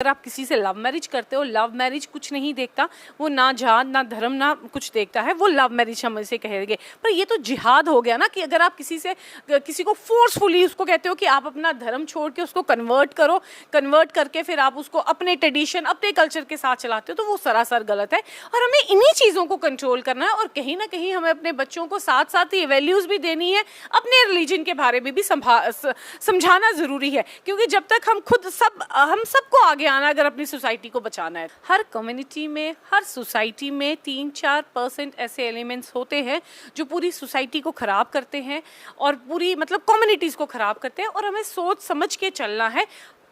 अगर आप किसी से लव मैरिज करते हो, लव मैरिज कुछ नहीं देखता, वो ना जात ना धर्म ना कुछ देखता है, वो लव मैरिज हम इसे कहेंगे। पर ये तो जिहाद हो गया ना कि अगर आप किसी को फोर्सफुली उसको कहते हो कि आप अपना धर्म छोड़ के उसको कन्वर्ट करो, कन्वर्ट करके फिर आप उसको अपने ट्रेडिशन अपने कल्चर के साथ चलाते हो, तो वो सरासर गलत है। और हमें इन्हीं चीज़ों को कंट्रोल करना है और कहीं ना कहीं हमें अपने बच्चों को साथ साथ ये वैल्यूज़ भी देनी है, अपने रिलीजन के बारे में भी समझाना ज़रूरी है, क्योंकि जब तक हम सबको आगे आना, अगर अपनी सोसाइटी को बचाना है। हर कम्युनिटी में, हर सोसाइटी में 3-4% ऐसे एलिमेंट्स होते हैं जो पूरी सोसाइटी को ख़राब करते हैं और पूरी कम्युनिटीज़ को ख़राब करते हैं, और हमें सोच समझ के चलना है।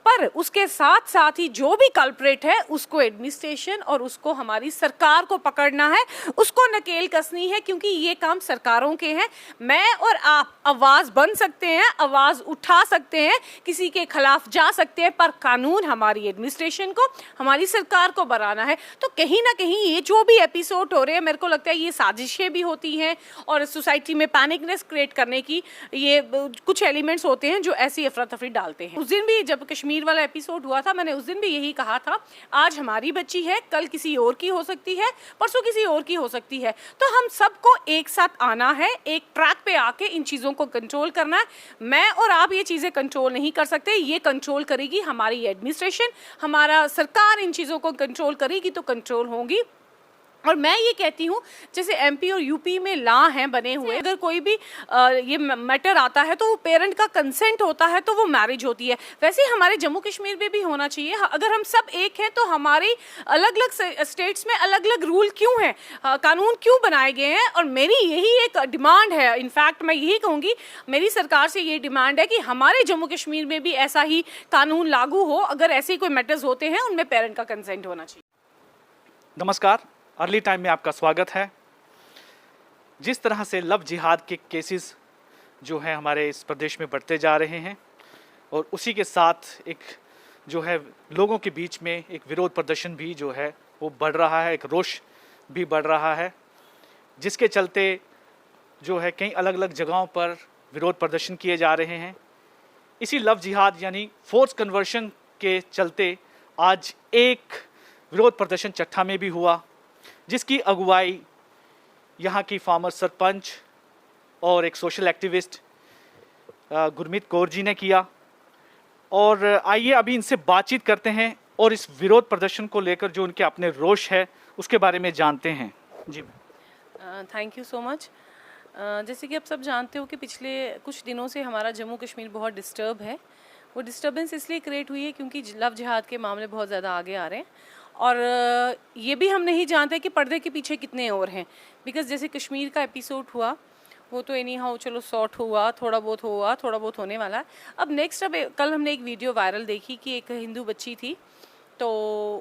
पर उसके साथ साथ ही जो भी कल्प्रेट है उसको एडमिनिस्ट्रेशन और उसको हमारी सरकार को पकड़ना है, उसको नकेल कसनी है, क्योंकि ये काम सरकारों के हैं। मैं और आप आवाज़ बन सकते हैं, आवाज़ उठा सकते हैं, किसी के खिलाफ जा सकते हैं, पर कानून हमारी एडमिनिस्ट्रेशन को, हमारी सरकार को बनाना है। तो कहीं ना कहीं ये जो भी एपिसोड हो रहे हैं, मेरे को लगता है ये साजिशें भी होती हैं और सोसाइटी में पैनिकनेस क्रिएट करने की ये कुछ एलिमेंट्स होते हैं जो ऐसी अफरा तफरी डालते हैं। उस दिन भी जब कश्मीर वाला एपिसोड हुआ था, मैंने उस दिन भी यही कहा था, आज हमारी बच्ची है, कल किसी और की हो सकती है, परसों किसी और की हो सकती है। तो हम सबको एक साथ आना है, एक ट्रैक पे आके इन चीज़ों को कंट्रोल करना है। मैं और आप ये चीज़ें कंट्रोल नहीं कर सकते, ये कंट्रोल करेगी हमारी एडमिनिस्ट्रेशन, हमारा सरकार इन चीज़ों को कंट्रोल करेगी तो कंट्रोल होंगी। और मैं ये कहती हूँ, जैसे एमपी और यूपी में लॉ हैं बने हुए, अगर कोई भी ये मैटर आता है तो वो पेरेंट का कंसेंट होता है तो वो मैरिज होती है। वैसे हमारे जम्मू कश्मीर में भी होना चाहिए। अगर हम सब एक हैं तो हमारी अलग अलग स्टेट्स में अलग अलग रूल क्यों हैं, कानून क्यों बनाए गए हैं। और मेरी यही एक डिमांड है, इनफैक्ट मैं यही कहूँगी, मेरी सरकार से ये डिमांड है कि हमारे जम्मू कश्मीर में भी ऐसा ही कानून लागू हो। अगर ऐसे कोई मैटर्स होते हैं उनमें पेरेंट का कंसेंट होना चाहिए। नमस्कार, अर्ली टाइम में आपका स्वागत है। जिस तरह से लव जिहाद के केसेस जो है हमारे इस प्रदेश में बढ़ते जा रहे हैं, और उसी के साथ एक जो है लोगों के बीच में एक विरोध प्रदर्शन भी जो है वो बढ़ रहा है, एक रोष भी बढ़ रहा है, जिसके चलते जो है कई अलग अलग जगहों पर विरोध प्रदर्शन किए जा रहे हैं। इसी लव जिहाद यानी फोर्स कन्वर्शन के चलते आज एक विरोध प्रदर्शन चट्टा में भी हुआ, जिसकी अगुवाई यहाँ की फार्मर सरपंच और एक सोशल एक्टिविस्ट गुरमीत कौर जी ने किया। और आइए अभी इनसे बातचीत करते हैं और इस विरोध प्रदर्शन को लेकर जो उनके अपने रोष है उसके बारे में जानते हैं। जी थैंक यू सो मच। जैसे कि आप सब जानते हो कि पिछले कुछ दिनों से हमारा जम्मू कश्मीर बहुत डिस्टर्ब है। वो डिस्टर्बेंस इसलिए क्रिएट हुई है क्योंकि लव जिहाद के मामले बहुत ज़्यादा आगे आ रहे हैं, और ये भी हम नहीं जानते कि पर्दे के पीछे कितने और हैं। बिकॉज़ जैसे कश्मीर का एपिसोड हुआ, वो तो एनी हाउ चलो सॉर्ट हुआ, थोड़ा बहुत होने वाला है। अब कल हमने एक वीडियो वायरल देखी कि एक हिंदू बच्ची थी, तो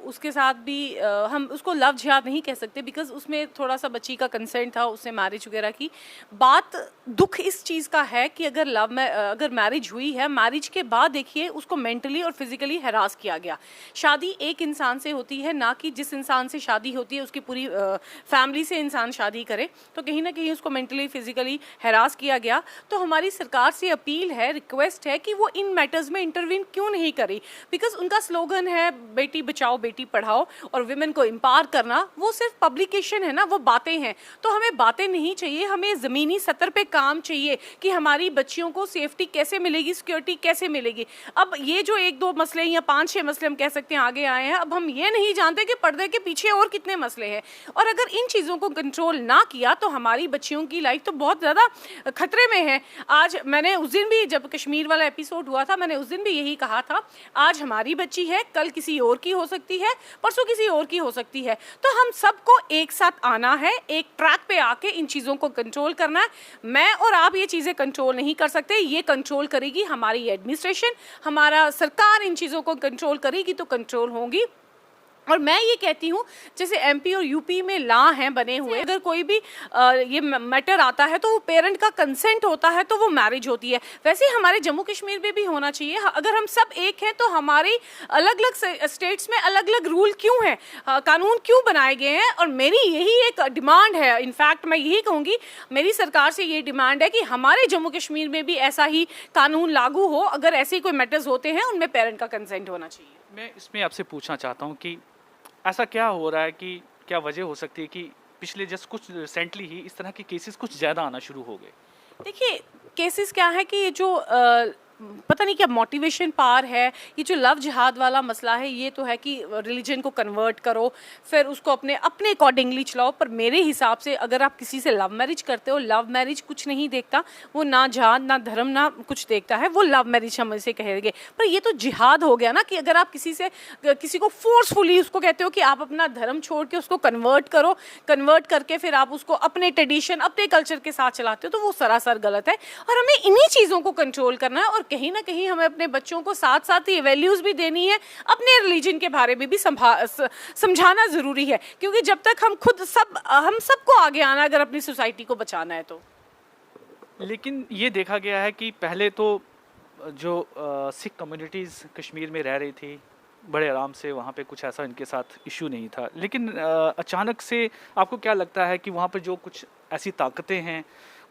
उसके साथ भी हम उसको लव जिहाद नहीं कह सकते, बिकॉज़ उसमें थोड़ा सा बच्ची का कंसेंट था, उसने मैरिज वगैरह की। बात दुख इस चीज़ का है कि अगर मैरिज हुई है, मैरिज के बाद देखिए उसको मेंटली और फिजिकली हैरास किया गया। शादी एक इंसान से होती है, ना कि जिस इंसान से शादी होती है उसकी पूरी फैमिली से इंसान शादी करे, तो कहीं ना कहीं उसको मेंटली फिजिकली हैरास किया गया। तो हमारी सरकार से अपील है, रिक्वेस्ट है कि वो इन मैटर्स में इंटरवीन क्यों नहीं करी। बिकॉज उनका स्लोगन है बेटी बचाओ बेटी पढ़ाओ और विमेन को एम्पावर करना, वो सिर्फ पब्लिकेशन है ना, वो बातें हैं। तो हमें बातें नहीं चाहिए, हमें ज़मीनी सतर पे काम चाहिए कि हमारी बच्चियों को सेफ्टी कैसे मिलेगी, सिक्योरिटी कैसे मिलेगी। अब ये जो 1-2 मसले या 5-6 मसले हम कह सकते हैं आगे आए हैं, अब हम ये नहीं जानते कि पर्दे के पीछे और कितने मसले हैं। और अगर इन चीज़ों को कंट्रोल ना किया तो हमारी बच्चियों की लाइफ तो बहुत ज़्यादा खतरे में है। आज मैंने उस दिन भी, जब कश्मीर वाला एपिसोड हुआ था, मैंने उस दिन भी यही कहा था, आज हमारी बच्ची है, कल किसी और की हो सकती है, परसों किसी और की हो सकती है। तो हम सबको एक साथ आना है, एक ट्रैक पे आके इन चीज़ों को कंट्रोल करना है। मैं और आप ये चीज़ें कंट्रोल नहीं कर सकते, ये कंट्रोल करेगी हमारी एडमिनिस्ट्रेशन, हमारा सरकार इन चीज़ों को कंट्रोल करेगी तो कंट्रोल होंगी। और मैं ये कहती हूँ, जैसे एमपी और यूपी में लॉ हैं बने हुए, अगर कोई भी ये मैटर आता है तो वो पेरेंट का कंसेंट होता है तो वो मैरिज होती है। वैसे हमारे जम्मू कश्मीर में भी होना चाहिए। अगर हम सब एक हैं तो हमारी अलग अलग स्टेट्स में अलग अलग रूल क्यों हैं, कानून क्यों बनाए गए हैं। और मेरी यही एक डिमांड है, इनफैक्ट मैं यही कहूँगी, मेरी सरकार से ये डिमांड है कि हमारे जम्मू कश्मीर में भी ऐसा ही कानून लागू हो। अगर ऐसे कोई मैटर्स होते हैं उनमें पेरेंट का कंसेंट होना चाहिए। मैं इसमें आपसे पूछना चाहता हूँ कि ऐसा क्या हो रहा है, कि क्या वजह हो सकती है कि पिछले जस्ट कुछ रिसेंटली ही इस तरह के केसेस कुछ ज़्यादा आना शुरू हो गए? देखिए, केसेस क्या है कि ये जो पता नहीं क्या मोटिवेशन पार है, ये जो लव जिहाद वाला मसला है, ये तो है कि रिलीजन को कन्वर्ट करो, फिर उसको अपने अपने अकॉर्डिंगली चलाओ। पर मेरे हिसाब से अगर आप किसी से लव मैरिज करते हो, लव मैरिज कुछ नहीं देखता, वो ना जात ना धर्म ना कुछ देखता है, वो लव मैरिज हम इसे कहेंगे। पर ये तो जिहाद हो गया ना, कि अगर आप किसी को फोर्सफुली उसको कहते हो कि आप अपना धर्म छोड़ के उसको कन्वर्ट करो, कन्वर्ट करके फिर आप उसको अपने ट्रेडिशन अपने कल्चर के साथ चलाते हो, तो वो सरासर गलत है। और हमें इन्हीं चीज़ों को कंट्रोल करना है, और कहीं ना कहीं हमें अपने बच्चों को साथ साथ ये वैल्यूज़ भी देनी है, अपने रिलीजन के बारे में भी समझाना ज़रूरी है, क्योंकि जब तक हम सबको आगे आना, अगर अपनी सोसाइटी को बचाना है तो। लेकिन ये देखा गया है कि पहले तो जो सिख कम्युनिटीज़ कश्मीर में रह रही थी, बड़े आराम से वहाँ पे कुछ ऐसा इनके साथ इशू नहीं था, लेकिन अचानक से आपको क्या लगता है कि वहाँ पे जो कुछ ऐसी ताकतें हैं,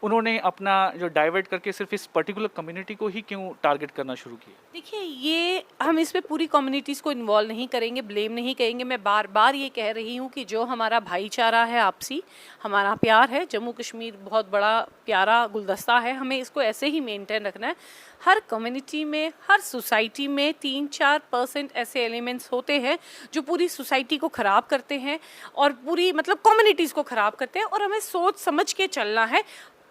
उन्होंने अपना जो डाइवर्ट करके सिर्फ इस पर्टिकुलर कम्युनिटी को ही क्यों टारगेट करना शुरू किया? देखिए, ये हम इस पे पूरी कम्युनिटीज़ को इन्वॉल्व नहीं करेंगे, ब्लेम नहीं करेंगे। मैं बार बार ये कह रही हूँ कि जो हमारा भाईचारा है, आपसी हमारा प्यार है, जम्मू कश्मीर बहुत बड़ा प्यारा गुलदस्ता है, हमें इसको ऐसे ही मेंटेन रखना है। हर कम्युनिटी में, हर सोसाइटी में 3-4% ऐसे एलिमेंट्स होते हैं जो पूरी सोसाइटी को ख़राब करते हैं, और पूरी मतलब कम्युनिटीज़ को ख़राब करते हैं, और हमें सोच समझ के चलना है।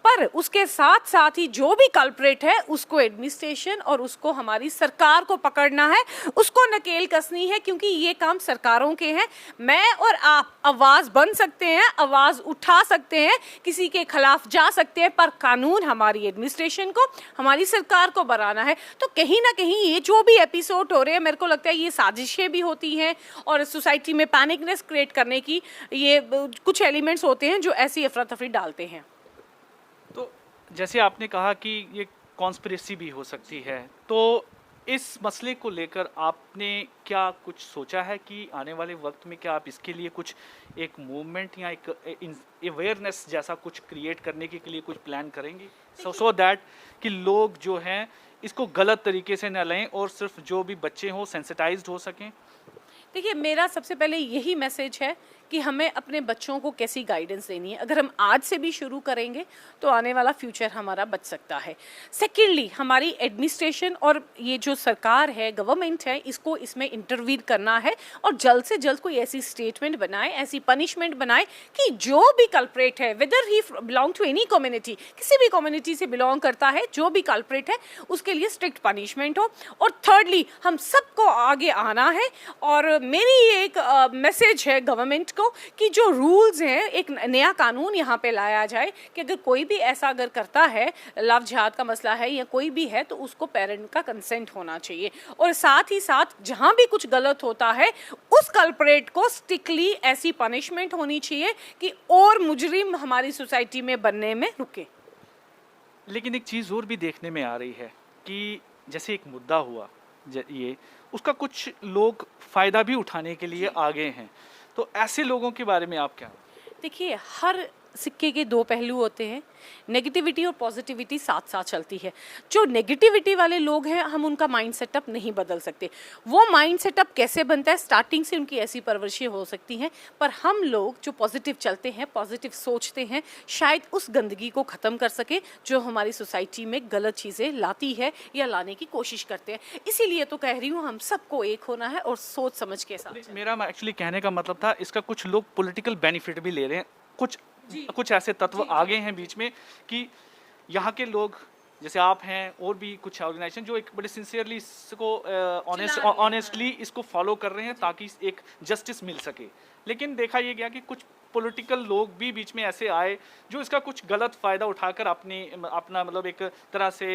पर उसके साथ साथ ही जो भी कल्प्रेट है, उसको एडमिनिस्ट्रेशन और उसको हमारी सरकार को पकड़ना है, उसको नकेल कसनी है, क्योंकि ये काम सरकारों के हैं। मैं और आप आवाज़ बन सकते हैं, आवाज़ उठा सकते हैं, किसी के खिलाफ जा सकते हैं, पर कानून हमारी एडमिनिस्ट्रेशन को, हमारी सरकार को बनाना है। तो कहीं ना कहीं ये जो भी एपिसोड हो रहे हैं, मेरे को लगता है ये साजिशें भी होती हैं, और सोसाइटी में पैनिकनेस क्रिएट करने की ये कुछ एलिमेंट्स होते हैं जो ऐसी अफरा तफरी डालते हैं। तो जैसे आपने कहा कि ये कॉन्स्पिरेसी भी हो सकती है, तो इस मसले को लेकर आपने क्या कुछ सोचा है कि आने वाले वक्त में क्या आप इसके लिए कुछ एक मूवमेंट या एक अवेयरनेस जैसा कुछ क्रिएट करने के लिए कुछ प्लान करेंगे, सो दैट कि लोग जो हैं इसको गलत तरीके से न लें, और सिर्फ जो भी बच्चे हों सेंसिटाइज्ड हो सकें? देखिए, मेरा सबसे पहले यही मैसेज है कि हमें अपने बच्चों को कैसी गाइडेंस देनी है। अगर हम आज से भी शुरू करेंगे तो आने वाला फ्यूचर हमारा बच सकता है। सेकेंडली, हमारी एडमिनिस्ट्रेशन और ये जो सरकार है, गवर्नमेंट है, इसको इसमें इंटरवीन करना है, और जल्द से जल्द कोई ऐसी स्टेटमेंट बनाए, ऐसी पनिशमेंट बनाए कि जो भी कल्प्रेट है, whether he belong to any community, किसी भी कम्युनिटी से बिलोंग करता है, जो भी कल्प्रेट है उसके लिए स्ट्रिक्ट पनिशमेंट हो। और थर्डली, हम सबको आगे आना है, और मेरी एक मैसेज है गवर्नमेंट को कि जो रूल्स हैं, एक नया कानून यहाँ पे लाया जाए कि अगर कोई भी ऐसा अगर करता है, लव जिहाद का मसला है या कोई भी है, तो उसको पेरेंट का कंसेंट होना चाहिए। और साथ ही साथ जहाँ भी कुछ गलत होता है, उस कल्प्रेट को स्ट्रिक्टली ऐसी पनिशमेंट होनी चाहिए कि और मुजरिम हमारी सोसाइटी में बनने में रुके। लेकिन एक चीज़ और भी देखने में आ रही है कि जैसे एक मुद्दा हुआ, ये उसका कुछ लोग फ़ायदा भी उठाने के लिए आगे हैं, तो ऐसे लोगों के बारे में आप क्या? देखिए, हर सिक्के के दो पहलू होते हैं, नेगेटिविटी और पॉजिटिविटी साथ साथ चलती है। जो नेगेटिविटी वाले लोग हैं, हम उनका माइंड सेटअप नहीं बदल सकते। वो माइंड सेटअप कैसे बनता है, स्टार्टिंग से उनकी ऐसी परवरिशें हो सकती हैं, पर हम लोग जो पॉजिटिव चलते हैं, पॉजिटिव सोचते हैं, शायद उस गंदगी को ख़त्म कर सके जो हमारी सोसाइटी में गलत चीज़ें लाती है या लाने की कोशिश करते हैं। इसीलिए तो कह रही हूँ, हम सबको एक होना है और सोच समझ के साथ। मेरा एक्चुअली कहने का मतलब था, इसका कुछ लोग पॉलिटिकल बेनिफिट भी ले रहे हैं, कुछ ऐसे तत्व आगे हैं बीच में कि यहाँ के लोग जैसे आप हैं, और भी कुछ ऑर्गेनाइजेशन जो एक बड़े सिंसियरली इसको ऑनेस्टली इसको फॉलो कर रहे हैं ताकि एक जस्टिस मिल सके। लेकिन देखा ये गया कि कुछ पॉलिटिकल लोग भी बीच में ऐसे आए जो इसका कुछ गलत फ़ायदा उठाकर अपना मतलब एक तरह से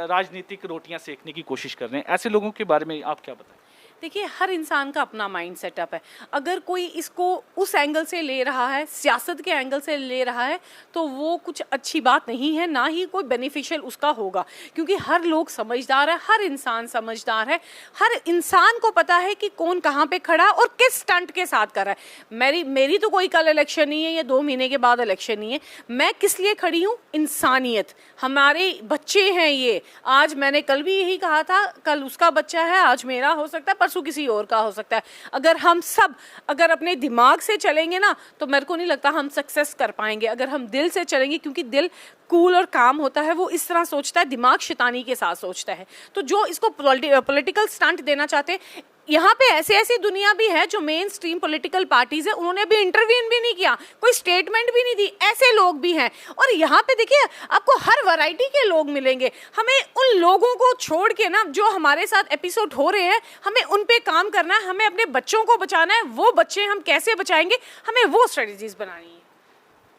राजनीतिक रोटियां सेकने की कोशिश कर रहे हैं। ऐसे लोगों के बारे में आप क्या बताएं? देखिए, हर इंसान का अपना माइंड सेटअप है। अगर कोई इसको उस एंगल से ले रहा है, सियासत के एंगल से ले रहा है, तो वो कुछ अच्छी बात नहीं है, ना ही कोई बेनिफिशियल उसका होगा, क्योंकि हर लोग समझदार है, हर इंसान समझदार है, हर इंसान को पता है कि कौन कहाँ पे खड़ा और किस स्टंट के साथ कर रहा है। मेरी तो कोई कल इलेक्शन नहीं है या 2 महीने के बाद इलेक्शन नहीं है। मैं किस लिए खड़ी हूँ? इंसानियत। हमारे बच्चे हैं ये। आज मैंने कल भी यही कहा था, कल उसका बच्चा है, आज मेरा हो सकता है, परसों आंसू किसी और का हो सकता है। अगर हम सब अगर अपने दिमाग से चलेंगे ना तो मेरे को नहीं लगता हम सक्सेस कर पाएंगे। अगर हम दिल से चलेंगे, क्योंकि दिल कूल और काम होता है, वो इस तरह सोचता है, दिमाग शैतानी के साथ सोचता है। तो जो इसको पॉलिटिकल स्टंट देना चाहते हैं, यहाँ पे ऐसी दुनिया भी है जो मेन स्ट्रीम पॉलिटिकल पार्टीज है, उन्होंने भी इंटरवीन भी नहीं किया, कोई स्टेटमेंट भी नहीं दी, ऐसे लोग भी हैं। और यहाँ पे देखिए आपको हर वैरायटी के लोग मिलेंगे। हमें उन लोगों को छोड़ के ना, जो हमारे साथ एपिसोड हो रहे हैं, हमें उन पे काम करना है, हमें अपने बच्चों को बचाना है। वो बच्चे हम कैसे बचाएंगे, हमें वो स्ट्रेटजीज बनानी है।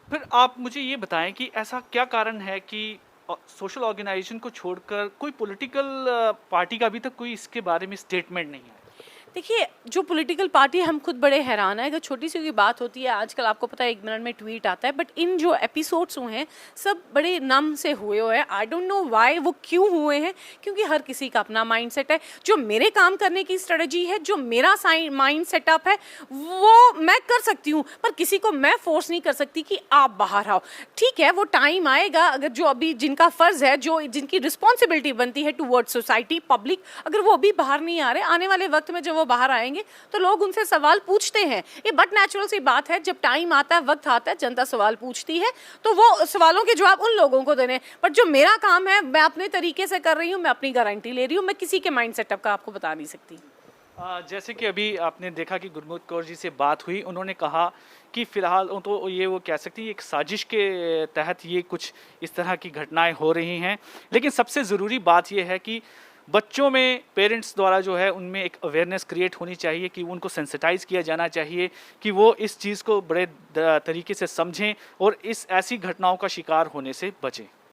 फिर आप मुझे ये बताएं कि ऐसा क्या कारण है कि सोशल ऑर्गेनाइजेशन को छोड़कर कोई पॉलिटिकल पार्टी का अभी तक कोई इसके बारे में स्टेटमेंट नहीं है? देखिए, जो पॉलिटिकल पार्टी, हम खुद बड़े हैरान है। अगर छोटी सी कोई बात होती है, आजकल आपको पता है 1 मिनट में ट्वीट आता है, बट इन जो एपिसोड्स हुए हैं सब बड़े नम से हुए हैं। आई डोंट नो व्हाई वो क्यों हुए हैं, क्योंकि हर किसी का अपना माइंडसेट है। जो मेरे काम करने की स्ट्रेटजी है, जो मेरा माइंड सेटअप है, वो मैं कर सकती हूँ, पर किसी को मैं फोर्स नहीं कर सकती कि आप बाहर आओ। ठीक है, वो टाइम आएगा, अगर जो अभी जिनका फ़र्ज़ है, जो जिनकी रिस्पॉन्सिबिलिटी बनती है टूवर्ड्स सोसाइटी, पब्लिक, अगर वो अभी बाहर नहीं आ रहे, आने वाले वक्त में जब वो बाहर आएंगे तो लोग उनसे सवाल पूछते हैं। ये बट नेचुरल सी बात है, जब टाइम आता है, वक्त आता है, जनता सवाल पूछती है, तो वो सवालों के जवाब उन लोगों को देने। बट जो मेरा काम है, मैं अपने तरीके से कर रही हूँ, मैं अपनी गारंटी ले रही हूँ, मैं किसी के माइंड सेटअप का आपको बता नहीं सकती। जैसे कि अभी आपने देखा कि गुरमीत कौर जी से बात हुई, उन्होंने कहा कि फिलहाल तो ये वो कह सकती है एक साजिश के तहत ये कुछ इस तरह की घटनाएं हो रही हैं। लेकिन सबसे ज़रूरी बात ये है कि बच्चों में पेरेंट्स द्वारा जो है उनमें एक अवेयरनेस क्रिएट होनी चाहिए, कि उनको सेंसिटाइज किया जाना चाहिए, कि वो इस चीज़ को बड़े तरीके से समझें और इस ऐसी घटनाओं का शिकार होने से बचें।